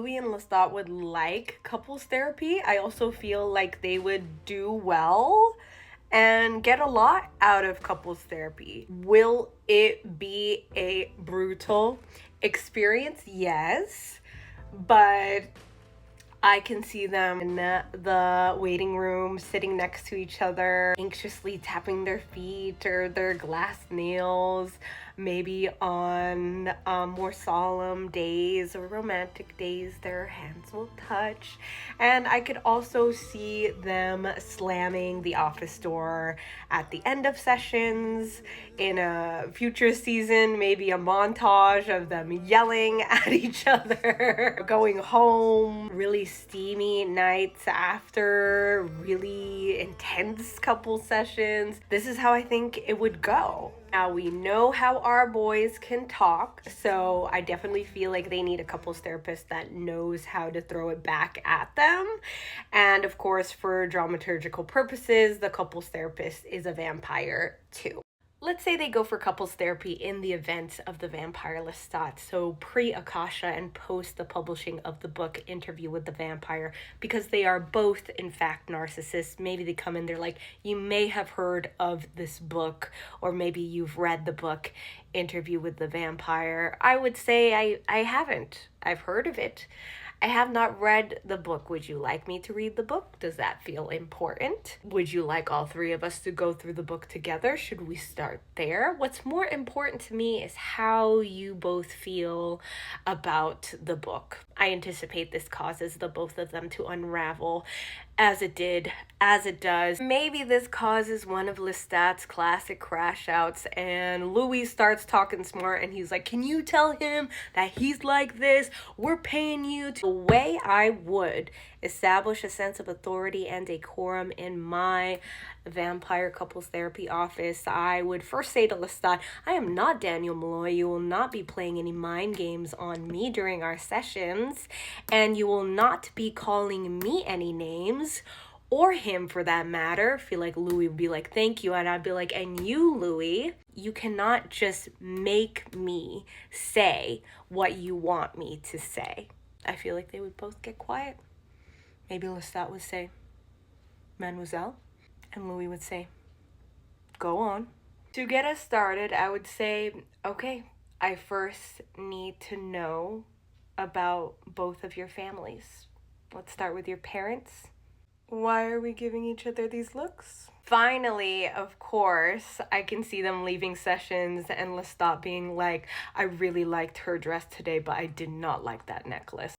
Louis and Lestat would like couples therapy. I also feel like they would do well and get a lot out of couples therapy. Will it be a brutal experience? Yes. But I can see them in the waiting room, sitting next to each other, anxiously tapping their feet or their glass nails, maybe on more solemn days or romantic days, their hands will touch. And I could also see them slamming the office door at the end of sessions. In a future season, maybe a montage of them yelling at each other, going home, really steamy nights after really intense couple sessions. This is how I think it would go. Now, we know how our boys can talk, so I definitely feel like they need a couples therapist that knows how to throw it back at them. And of course, for dramaturgical purposes, the couples therapist is a vampire too. Let's say they go for couples therapy in the event of the vampire Lestat, so pre-Akasha and post the publishing of the book Interview with the Vampire, because they are both, in fact, narcissists. Maybe they come in, they're like, you may have heard of this book, or maybe you've read the book Interview with the Vampire. I would say I haven't. I've heard of it. I have not read the book. Would you like me to read the book? Does that feel important? Would you like all three of us to go through the book together? Should we start there? What's more important to me is how you both feel about the book. I anticipate this causes the both of them to unravel as it does. Maybe this causes one of Lestat's classic crash outs and Louis starts talking smart and he's like, can you tell him that he's like this? We're paying you to. The way I would establish a sense of authority and decorum in my vampire couples therapy office, I would first say to Lestat, I am not Daniel Malloy. You will not be playing any mind games on me during our sessions, and you will not be calling me any names, or him for that matter. I feel like Louis would be like, thank you, and I'd be like, and you, Louis, you cannot just make me say what you want me to say. I feel like they would both get quiet. Maybe Lestat would say, Mademoiselle, and Louis would say, go on. To get us started, I would say, okay, I first need to know about both of your families. Let's start with your parents. Why are we giving each other these looks? Finally, of course, I can see them leaving sessions and Lestat being like, I really liked her dress today, but I did not like that necklace.